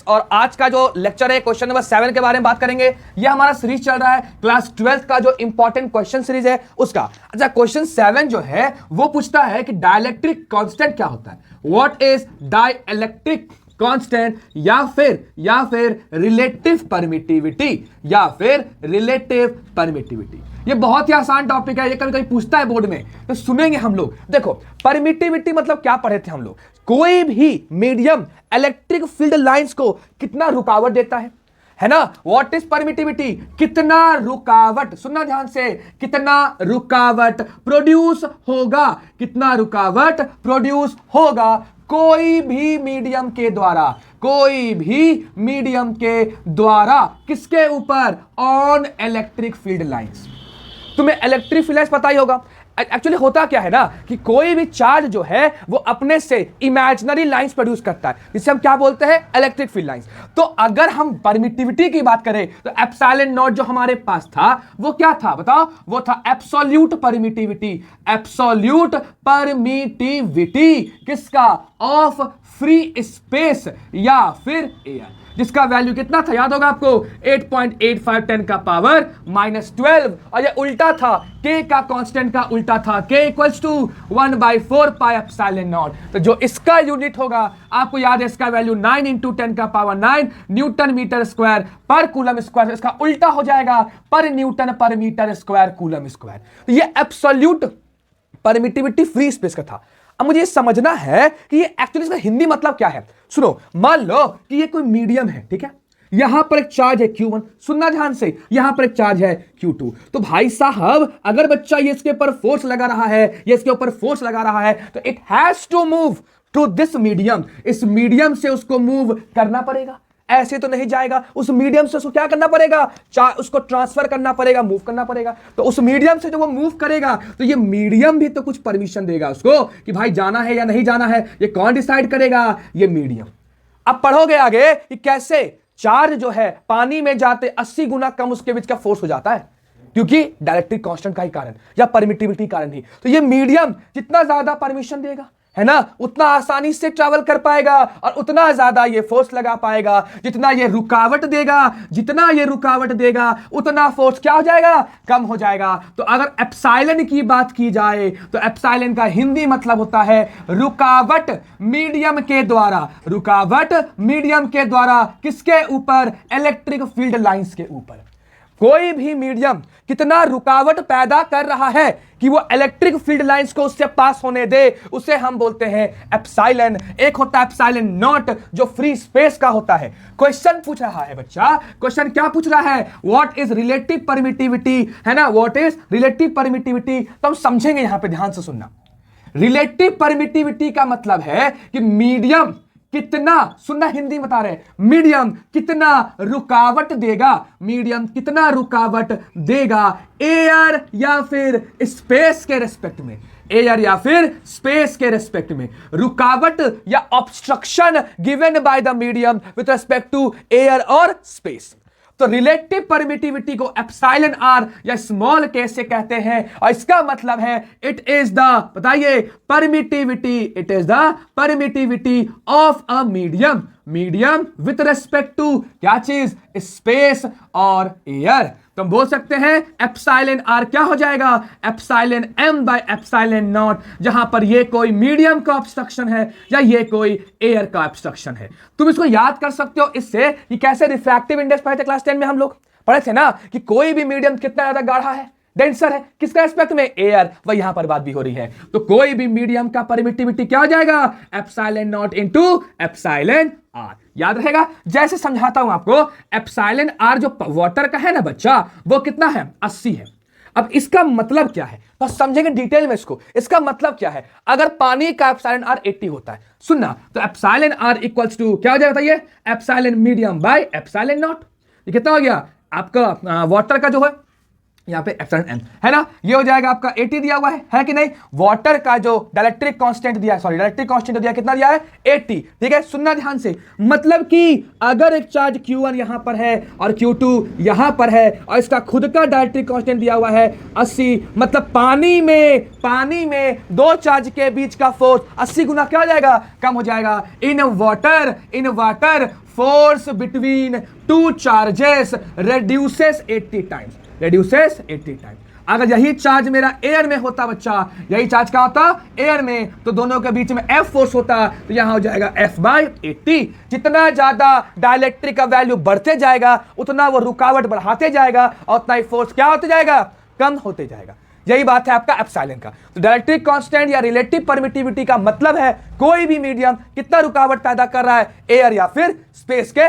और आज का जो लेक्चर है क्वेश्चन नंबर 7 के बारे में बात करेंगे। यह हमारा सीरीज चल रहा है क्लास 12 का जो इंपॉर्टेंट क्वेश्चन सीरीज है उसका। अच्छा, क्वेश्चन 7 जो है वो पूछता है कि डाइलेक्ट्रिक कांस्टेंट क्या होता है, व्हाट इज डाइलेक्ट्रिक कांस्टेंट, या फिर रिलेटिव परमिटिविटी। ये बहुत ही आसान टॉपिक है, ये कभी कभी पूछता है बोर्ड में, तो सुनेंगे हम लोग। देखो, परमिटिविटी मतलब क्या पढ़े थे हम लोग, कोई भी मीडियम इलेक्ट्रिक फील्ड लाइंस को कितना रुकावट देता है ना। व्हाट इज परमिटिविटी, कितना रुकावट, सुनना ध्यान से, कितना रुकावट प्रोड्यूस होगा, कितना रुकावट प्रोड्यूस होगा कोई भी मीडियम के द्वारा किसके ऊपर, ऑन इलेक्ट्रिक फील्ड लाइंस। तुम्हें इलेक्ट्रिक फील्ड लाइंस पता ही होगा। एक्चुअली होता क्या है ना कि कोई भी चार्ज जो है वो अपने से इमेजिनरी लाइंस प्रोड्यूस करता है, जिसे हम क्या बोलते हैं, इलेक्ट्रिक फील्ड लाइंस। तो अगर हम परमिटिविटी की बात करें तो एप्सिलॉन नॉट जो हमारे पास था वो क्या था बताओ, वो था एब्सोल्यूट परमिटिविटी किसका, ऑफ फ्री स्पेस या फिर एयर, जिसका वैल्यू कितना था याद होगा आपको, 8.85 10 का पावर -12। और ये उल्टा था, k का कांस्टेंट का उल्टा था, k equals to 1/4 pi epsilon naught. तो जो इसका यूनिट होगा आपको याद है, इसका वैल्यू 9 × 10 का पावर 9 न्यूटन मीटर स्क्वायर पर कूलम स्क्वायर। इसका उल्टा हो जाएगा पर न्यूटन पर मीटर स्क्वायर कूलम स्क्वायर। तो ये एब्सोल्यूट परमिटिविटी फ्री स्पेस का था। अब मुझे समझना है कि ये एक्चुअली इसका हिंदी मतलब क्या है। सुनो, मान लो कि ये कोई मीडियम है, ठीक है, यहां पर एक चार्ज है Q1, सुनना ध्यान से, यहां पर एक चार्ज है Q2। तो भाई साहब अगर बच्चा ये इसके ऊपर फोर्स लगा रहा है, ये इसके ऊपर फोर्स लगा रहा है, तो it has to move to this medium, इस मीडियम से उसको मूव करना पड़ेगा, ऐसे तो नहीं जाएगा। उस मीडियम से उसको क्या करना पड़ेगा, उसको ट्रांसफर करना पड़ेगा, मूव करना पड़ेगा। तो उस मीडियम से जब वो मूव करेगा तो ये मीडियम भी तो कुछ परमिशन देगा उसको कि भाई जाना है या नहीं जाना है। ये कौन डिसाइड करेगा, ये मीडियम। अब पढ़ोगे आगे कि कैसे चार्ज जो है पानी में जाते 80 गुना कम उसके बीच का फोर्स हो जाता है, क्योंकि डाइलेक्ट्रिक कांस्टेंट का ही कारण या परमिटिविटी कारण ही। तो ये मीडियम जितना ज्यादा परमिशन देगा है ना, उतना आसानी से ट्रैवल कर पाएगा और उतना ज्यादा ये फोर्स लगा पाएगा। जितना ये रुकावट देगा उतना फोर्स क्या हो जाएगा, कम हो जाएगा। तो अगर एप्सिलॉन की बात की जाए तो एप्सिलॉन का हिंदी मतलब होता है रुकावट मीडियम के द्वारा किसके ऊपर, इलेक्ट्रिक फील्ड लाइंस के ऊपर। कोई भी मीडियम कितना रुकावट पैदा कर रहा है कि वो इलेक्ट्रिक फील्ड लाइंस को उससे पास होने दे, उसे हम बोलते हैं एप्सिलॉन। एक होता है एप्सिलॉन नॉट जो फ्री स्पेस का होता है। क्वेश्चन पूछ रहा है बच्चा, क्वेश्चन क्या पूछ रहा है, व्हाट इज रिलेटिव परमिटिविटी, है ना, व्हाट इज रिलेटिव परमिटिविटी। तो हम समझेंगे यहां पे, ध्यान से सुनना। रिलेटिव परमिटिविटी का मतलब है कि मीडियम कितना, सुनना हिंदी बता रहे, मीडियम कितना रुकावट देगा एयर या फिर स्पेस के रेस्पेक्ट में, रुकावट या obstruction given by the medium with respect to air और स्पेस। तो रिलेटिव परमिटिविटी को एप्सिलॉन आर या स्मॉल के से कहते हैं, और इसका मतलब है इट इज द, बताइए, permittivity of a medium with respect to क्या चीज, स्पेस और एयर। तो हम बोल सकते हैं एप्सिलॉन आर क्या हो जाएगा, epsilon m by epsilon not, जहां पर ये कोई मीडियम का ऑब्स्ट्रक्शन है या ये कोई एयर का ऑब्स्ट्रक्शन है। तुम इसको याद कर सकते हो इससे कि कैसे रिफ्रैक्टिव इंडेक्स पढ़े थे क्लास 10 में, हम लोग पढ़े थे ना कि कोई भी मीडियम कितना ज्यादा गाढ़ा है, डेंसर है, किसका एस्पेक्ट में, एयर। वह यहां पर बात भी हो रही है। तो कोई भी मीडियम का परमिटिविटी क्या हो जाएगा, epsilon naught into epsilon R. याद रहेगा, जैसे समझाता हूं आपको, एप्सिलॉन आर जो वाटर का है ना बच्चा, वो कितना है, 80 है। अब इसका मतलब क्या है, तो समझेंगे डिटेल में इसको। इसका मतलब क्या है, अगर पानी का एप्सिलॉन आर 80 होता है, सुनना, तो एप्सिलॉन आर इक्वल्स टू क्या हो जाएगा, बताइए, epsilon medium by epsilon not. ये कितना हो गया आपका वाटर का जो है यहाँ पे एप्सिलॉन एम है ना, ये हो जाएगा आपका 80 दिया हुआ है कि नहीं। वाटर का जो डाइलेक्ट्रिक कांस्टेंट दिया है, सॉरी डाइलेक्ट्रिक कांस्टेंट दिया कितना दिया है 80, ठीक है। सुनना ध्यान से, मतलब कि अगर एक चार्ज Q1 यहां पर है और Q2 यहां पर है और इसका खुद का डाइलेक्ट्रिक कांस्टेंट दिया हुआ है 80, मतलब पानी में दो चार्ज के बीच का फोर्स 80 गुना क्या हो जाएगा, कम हो जाएगा। In water force between two charges reduces 80 times. अगर यही चार्ज मेरा एयर में होता बच्चा, यही चार्ज क्या होता एयर में, तो दोनों के बीच में F फोर्स होता, तो यहां हो जाएगा F/80। जितना ज्यादा डाइलेक्ट्रिक का वैल्यू बढ़ते जाएगा उतना वो रुकावट बढ़ाते जाएगा और उतना ही फोर्स क्या होते जाएगा, कम होते जाएगा। यही बात है आपका एप्सिलॉन का। तो डाइलेक्ट्रिक कांस्टेंट या रिलेटिव परमिटिविटी का मतलब है कोई भी मीडियम कितना रुकावट पैदा कर रहा है, एयर या फिर स्पेस के